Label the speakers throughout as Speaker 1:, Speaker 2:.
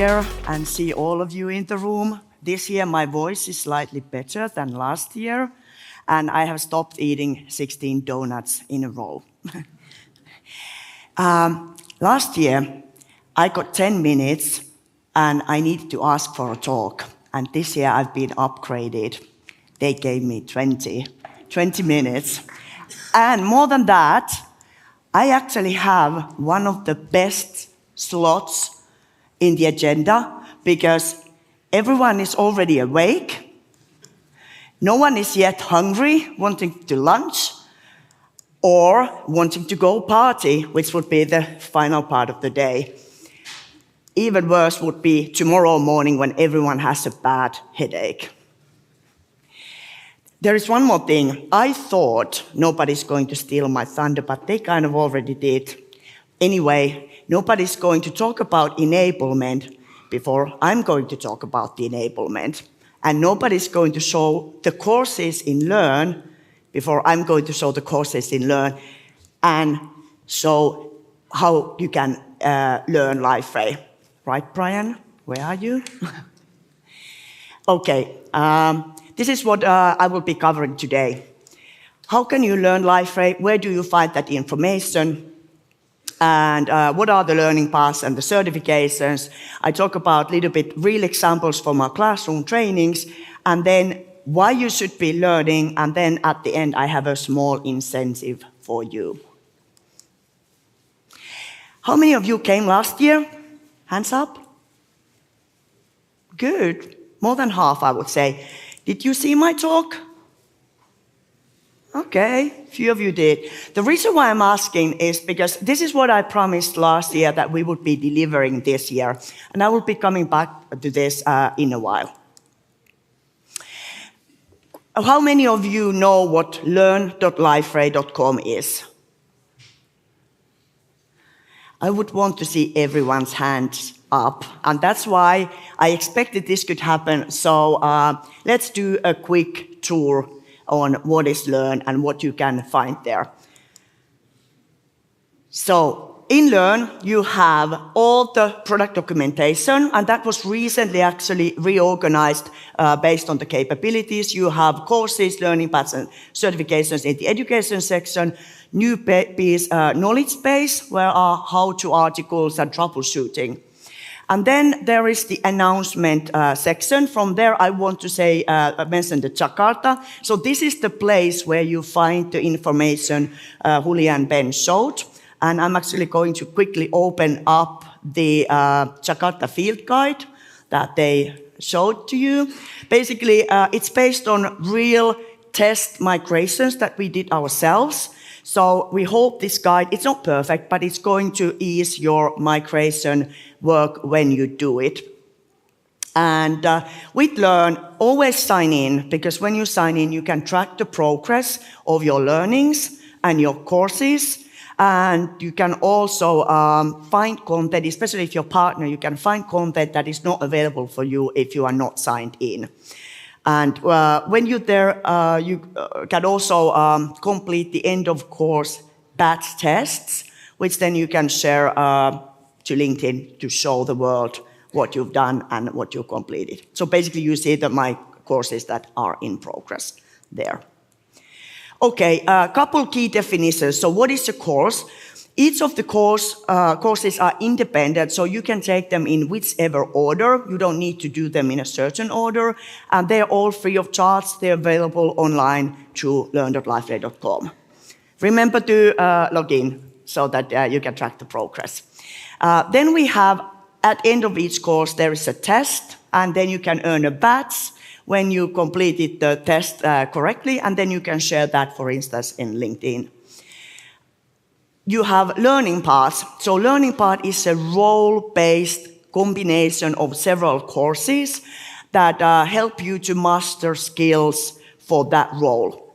Speaker 1: year and see all of you in the room. This year my voice is slightly better than last year, and I have stopped eating 16 donuts in a row. Last year I got 10 minutes and I needed to ask for a talk, and this year I've been upgraded. They gave me 20 minutes. And more than that, I actually have one of the best slots in the agenda because everyone is already awake. No one is yet hungry, wanting to lunch, or wanting to go party, which would be the final part of the day. Even worse would be tomorrow morning when everyone has a bad headache. There is one more thing. I thought nobody's going to steal my thunder, but they kind of already did. Anyway, nobody's going to talk about enablement before I'm going to talk about the enablement. And nobody's going to show the courses in Learn before I'm going to show the courses in Learn and show how you can learn Liferay. Right, Brian? Where are you? Okay, this is what I will be covering today. How can you learn Liferay? Where do you find that information? And what are the learning paths and the certifications? I talk about a little bit real examples from our classroom trainings, and then why you should be learning, and then at the end I have a small incentive for you. How many of you came last year? Hands up. Good. More than half, I would say. Did you see my talk? Okay, a few of you did. The reason why I'm asking is because this is what I promised last year that we would be delivering this year, and I will be coming back to this in a while. How many of you know what learn.liferay.com is? I would want to see everyone's hands up, and that's why I expected this could happen. So let's do a quick tour on what is Learn and what you can find there. So in Learn, you have all the product documentation, and that was recently actually reorganized based on the capabilities. You have courses, learning paths, and certifications in the education section. New piece, knowledge base, where are how-to articles and troubleshooting. And then there is the announcement section. From there, I want to say, mention the Jakarta. So this is the place where you find the information Julia and Ben showed. And I'm actually going to quickly open up the Jakarta field guide that they showed to you. Basically, it's based on real test migrations that we did ourselves. So we hope this guide, it's not perfect, but it's going to ease your migration work when you do it. And with Learn, always sign in, because when you sign in, you can track the progress of your learnings and your courses. And you can also find content, especially if you're a partner, you can find content that is not available for you if you are not signed in. And when you're there, you can also complete the end of course batch tests, which then you can share to LinkedIn to show the world what you've done and what you completed. So basically you see my courses that are in progress there. Okay, a couple key definitions. So what is a course? Each of the courses are independent, so you can take them in whichever order. You don't need to do them in a certain order. And they're all free of charge. They're available online through learn.liferay.com. Remember to log in so that you can track the progress. Then we have, at the end of each course, there is a test, and then you can earn a badge when you completed the test correctly, and then you can share that, for instance, in LinkedIn. You have learning paths. So learning path is a role-based combination of several courses that help you to master skills for that role.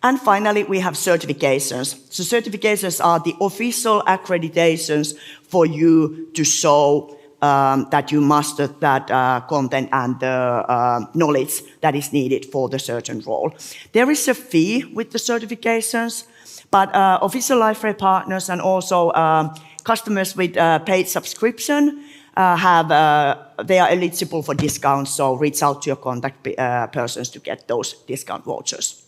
Speaker 1: And finally, we have certifications. So certifications are the official accreditations for you to show that you mastered that content and the knowledge that is needed for the certain role. There is a fee with the certifications, but official Liferay partners and also customers with paid subscription they are eligible for discounts, so reach out to your contact persons to get those discount vouchers.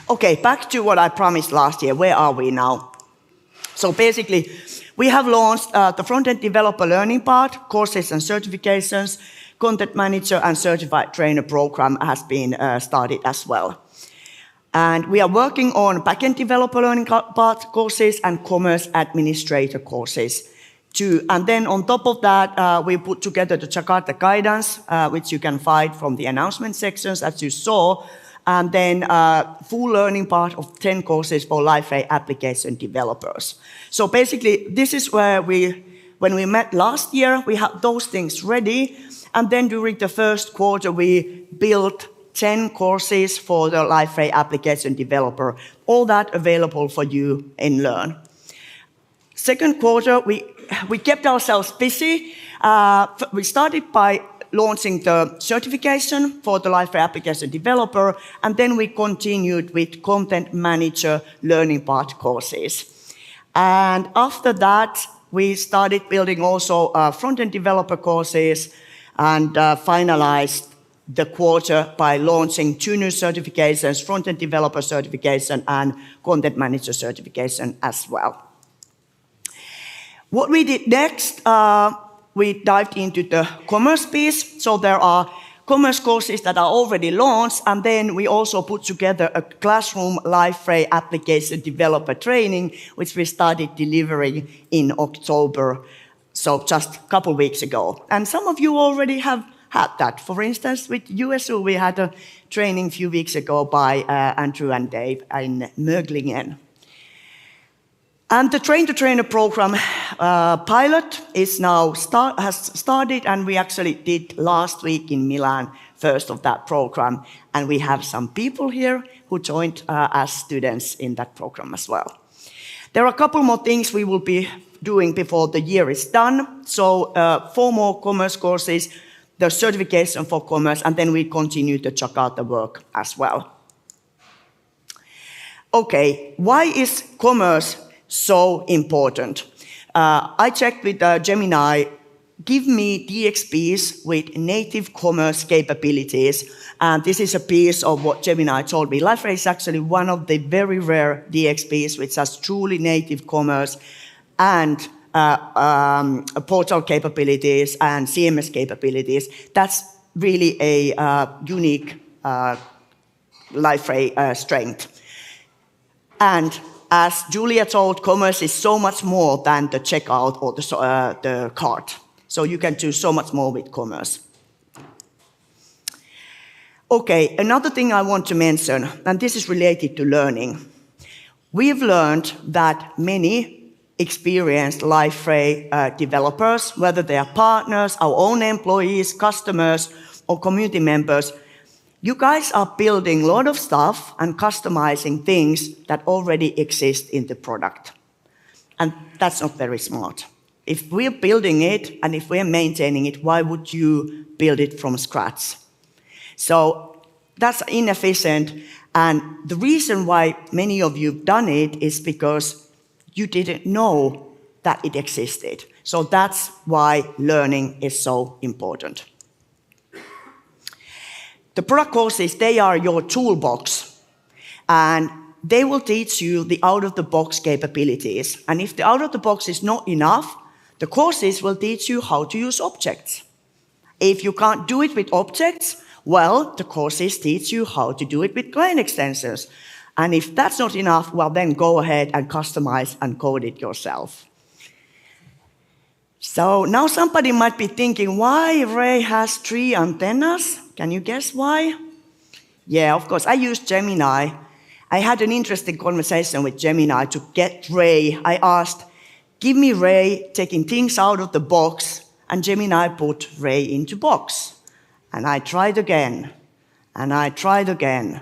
Speaker 1: Okay, back to what I promised last year. Where are we now? So basically, we have launched the front-end developer learning part, courses and certifications, content manager and certified trainer program has been started as well. And we are working on back-end developer learning part courses and commerce administrator courses too. And then on top of that, we put together the Jakarta guidance, which you can find from the announcement sections as you saw. And then full learning part of 10 courses for Liferay application developers. So basically, this is where when we met last year, we had those things ready. And then during the first quarter, we built 10 courses for the Liferay application developer, all that available for you in Learn. Second quarter, we kept ourselves busy. We started by launching the certification for the Liferay application developer, and then we continued with content manager learning part courses. And after that, we started building also front-end developer courses and finalized the quarter by launching 2 new certifications, front-end developer certification and content manager certification as well. What we did next, we dived into the commerce piece. So there are commerce courses that are already launched, and then we also put together a classroom Liferay application developer training, which we started delivering in October, so just a couple weeks ago. And some of you already have had that. For instance, with USU, we had a training a few weeks ago by Andrew and Dave in Möglingen. And the Train to Trainer program pilot is now has started, and we actually did last week in Milan, first of that program. And we have some people here who joined as students in that program as well. There are a couple more things we will be doing before the year is done. So 4 more commerce courses, the certification for commerce, and then we continue the Jakarta work as well. Okay, why is commerce so important? I checked with Gemini, give me DXPs with native commerce capabilities. And this is a piece of what Gemini told me. Liferay is actually one of the very rare DXPs which has truly native commerce and portal capabilities and CMS capabilities. That's really a unique Liferay strength. And as Julia told, commerce is so much more than the checkout or the cart. So you can do so much more with commerce. Okay, another thing I want to mention, and this is related to learning. We've learned that many experienced Liferay developers, whether they are partners, our own employees, customers, or community members, you guys are building a lot of stuff and customizing things that already exist in the product. And that's not very smart. If we're building it and if we're maintaining it, why would you build it from scratch? So that's inefficient. And the reason why many of you have done it is because you didn't know that it existed. So that's why learning is so important. The product courses, they are your toolbox, and they will teach you the out-of-the-box capabilities. And if the out-of-the-box is not enough, the courses will teach you how to use objects. If you can't do it with objects, well, the courses teach you how to do it with client extensions. And if that's not enough, well, then go ahead and customize and code it yourself. So now somebody might be thinking, why Ray has 3 antennas? Can you guess why? Yeah, of course, I used Gemini. I had an interesting conversation with Gemini to get Ray. I asked, give me Ray taking things out of the box, and Gemini put Ray into box. And I tried again, and I tried again.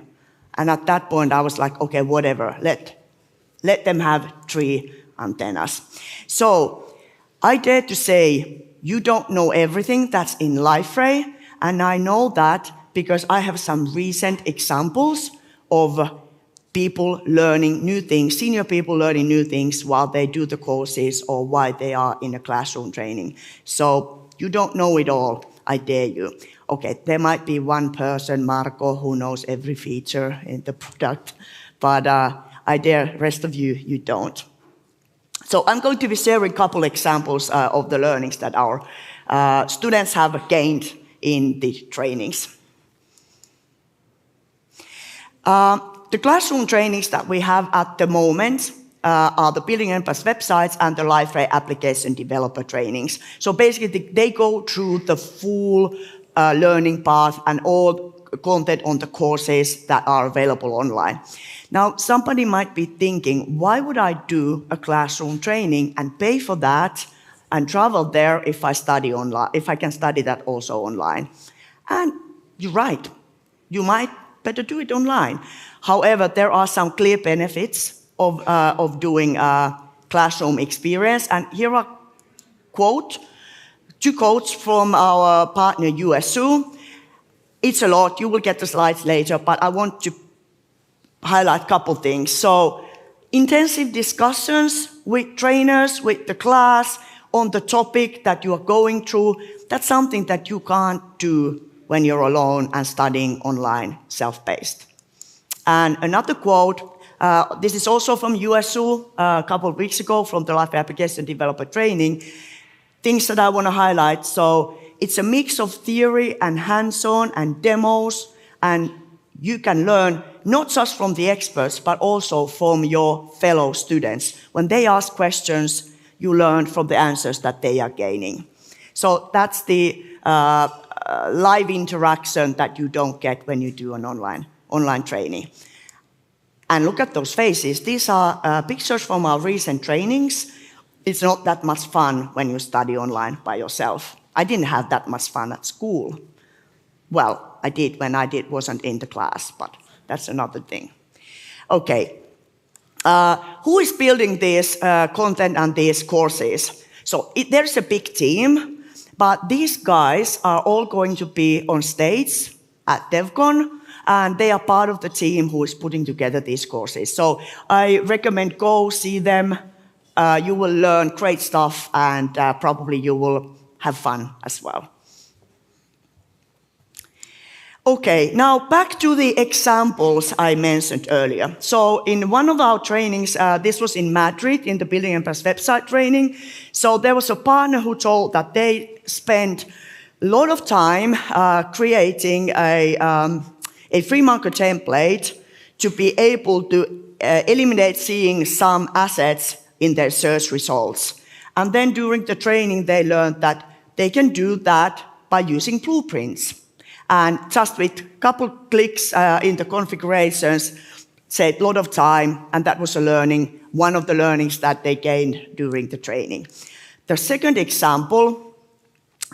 Speaker 1: And at that point, I was like, okay, whatever, let them have 3 antennas. So I dare to say, you don't know everything that's in Liferay, and I know that because I have some recent examples of people learning new things, senior people learning new things while they do the courses or while they are in a classroom training. So you don't know it all, I dare you. Okay, there might be one person, Marco, who knows every feature in the product, but I dare rest of you, you don't. So I'm going to be sharing a couple examples of the learnings that our students have gained in the trainings. The classroom trainings that we have at the moment are the Building Enterprise websites and the Liferay application developer trainings. So basically, they go through the full learning path and all content on the courses that are available online. Now, somebody might be thinking, why would I do a classroom training and pay for that and travel there if I study online, if I can study that also online? And you're right, you might better do it online. However, there are some clear benefits of doing a classroom experience. And here are two quotes from our partner USU. It's a lot, you will get the slides later, but I want to highlight a couple things. So, intensive discussions with trainers, with the class, on the topic that you are going through, that's something that you can't do when you're alone and studying online, self-paced. And another quote, this is also from USU a couple of weeks ago from the Liferay Application Developer Training, things that I want to highlight. So it's a mix of theory and hands-on and demos, and you can learn not just from the experts, but also from your fellow students. When they ask questions, you learn from the answers that they are gaining. So that's the live interaction that you don't get when you do an online training. And look at those faces. These are pictures from our recent trainings. It's not that much fun when you study online by yourself. I didn't have that much fun at school. Well, I did when I wasn't in the class, but that's another thing. Okay, who is building this content and these courses? So there's a big team, but these guys are all going to be on stage at DevCon, and they are part of the team who is putting together these courses. So I recommend go see them. You will learn great stuff, and probably you will have fun as well. Okay, now back to the examples I mentioned earlier. So in one of our trainings, this was in Madrid, in the Building Enterprise website training. So there was a partner who told that they spent a lot of time creating a FreeMarker template to be able to eliminate seeing some assets in their search results. And then during the training, they learned that they can do that by using blueprints. And just with a couple clicks in the configurations, saved a lot of time, and that was one of the learnings that they gained during the training. The second example,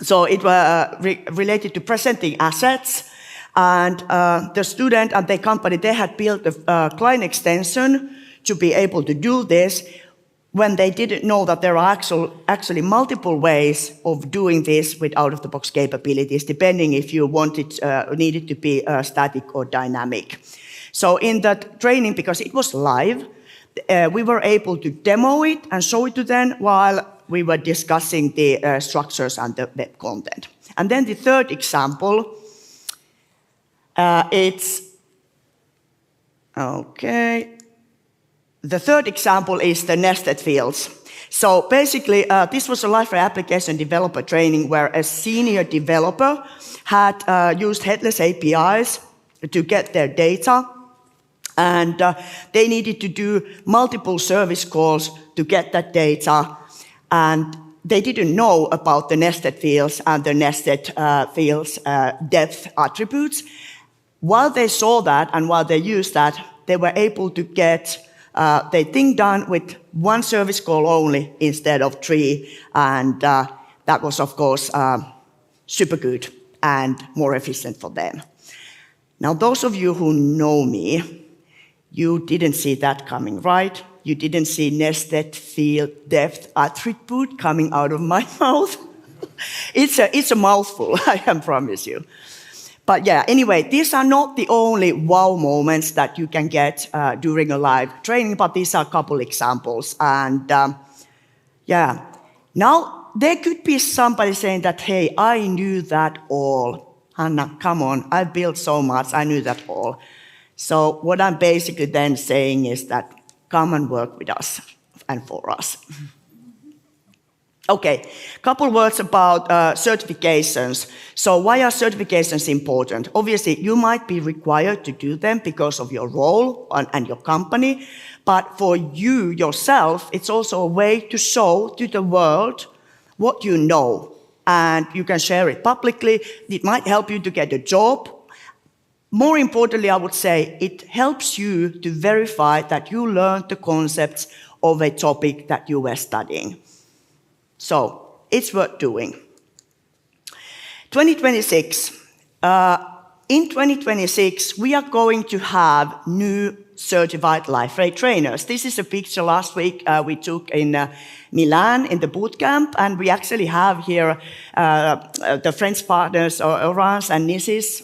Speaker 1: so it was related to presenting assets, and the student and the company, they had built a client extension to be able to do this, when they didn't know that there are actually multiple ways of doing this with out-of-the-box capabilities, depending if you needed to be static or dynamic. So in that training, because it was live, we were able to demo it and show it to them while we were discussing the structures and the web content. And then the third example, the third example is the nested fields. So basically, this was a Liferay application developer training where a senior developer had used headless APIs to get their data, and they needed to do multiple service calls to get that data, and they didn't know about the nested fields and the nested fields depth attributes. While they saw that and while they used that, they were able to get their thing done with one service call only instead of 3, and that was, of course, super good and more efficient for them. Now, those of you who know me, you didn't see that coming, right? You didn't see nested field depth attribute coming out of my mouth. It's a mouthful, I can promise you. But yeah, anyway, these are not the only wow moments that you can get during a live training, but these are a couple examples. And yeah, now there could be somebody saying that, hey, I knew that all. Hanna, come on, I built so much, I knew that all. So what I'm basically then saying is that come and work with us and for us. Okay, couple words about certifications. So why are certifications important? Obviously, you might be required to do them because of your role and your company, but for you yourself, it's also a way to show to the world what you know, and you can share it publicly. It might help you to get a job. More importantly, I would say it helps you to verify that you learned the concepts of a topic that you were studying. So it's worth doing. 2026. In 2026, we are going to have new certified LifeRay trainers. This is a picture last week we took in Milan in the boot camp, and we actually have here the French partners, Orange and Nisys,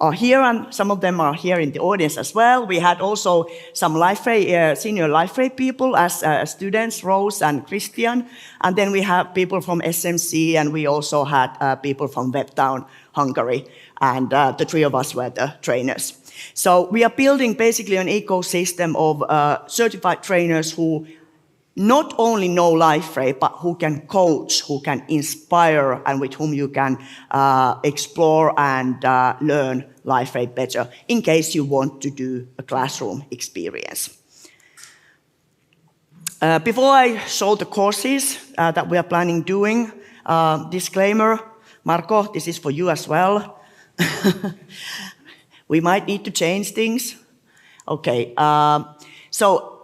Speaker 1: are here, and some of them are here in the audience as well. We had also some LifeRay, senior LifeRay people as students, Rose and Christian, and then we have people from SMC, and we also had people from Webtown, Hungary, and the three of us were the trainers. So we are building basically an ecosystem of certified trainers who not only know LifeRay, but who can coach, who can inspire, and with whom you can explore and learn LifeRay better in case you want to do a classroom experience. Before I show the courses that we are planning doing, disclaimer, Marco, this is for you as well. We might need to change things. Okay, so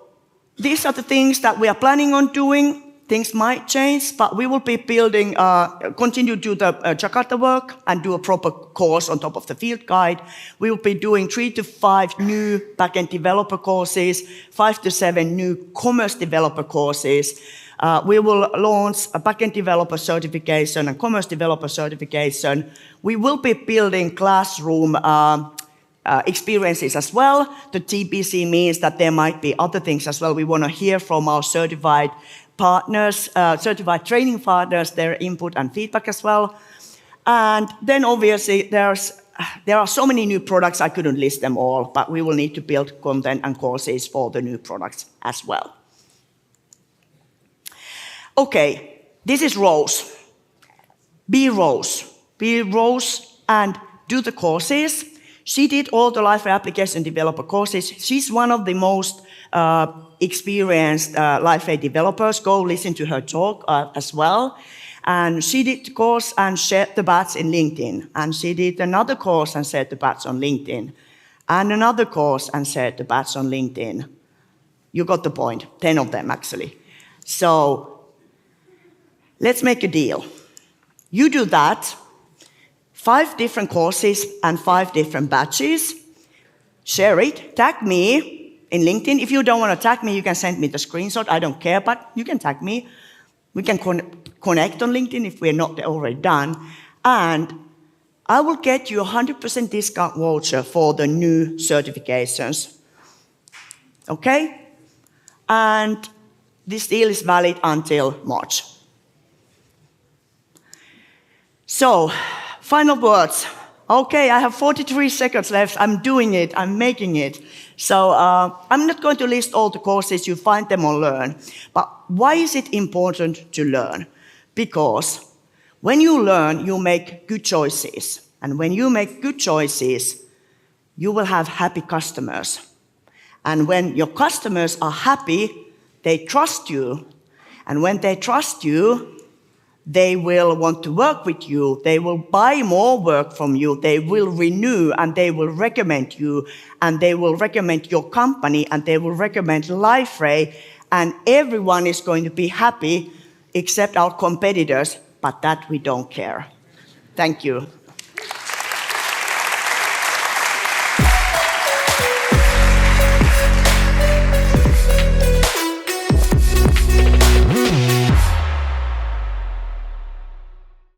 Speaker 1: these are the things that we are planning on doing. Things might change, but we will be building, continue to do the Jakarta work and do a proper course on top of the field guide. We will be doing 3 to 5 new backend developer courses, 5 to 7 new commerce developer courses. We will launch a backend developer certification and commerce developer certification. We will be building classroom experiences as well. The TBC means that there might be other things as well. We want to hear from our certified partners, certified training partners, their input and feedback as well. And then obviously there are so many new products, I couldn't list them all, but we will need to build content and courses for the new products as well. Okay, this is Rose. Be Rose. Be Rose and do the courses. She did all the LifeRay application developer courses. She's one of the most experienced LifeRay developers. Go listen to her talk as well. And she did the course and shared the batch in LinkedIn. And she did another course and shared the batch on LinkedIn. And another course and shared the batch on LinkedIn. You got the point. 10 of them, actually. So let's make a deal. You do that. 5 different courses and 5 different batches. Share it. Tag me in LinkedIn. If you don't want to tag me, you can send me the screenshot. I don't care, but you can tag me. We can connect on LinkedIn if we're not already done. And I will get you a 100% discount voucher for the new certifications. Okay? And this deal is valid until March. So, final words. Okay, I have 43 seconds left. I'm doing it. I'm making it. So I'm not going to list all the courses. You find them on Learn. But why is it important to learn? Because when you learn, you make good choices. And when you make good choices, you will have happy customers. And when your customers are happy, they trust you. And when they trust you, they will want to work with you, they will buy more work from you, they will renew, and they will recommend you, and they will recommend your company, and they will recommend LifeRay, and everyone is going to be happy except our competitors, but that we don't care. Thank you.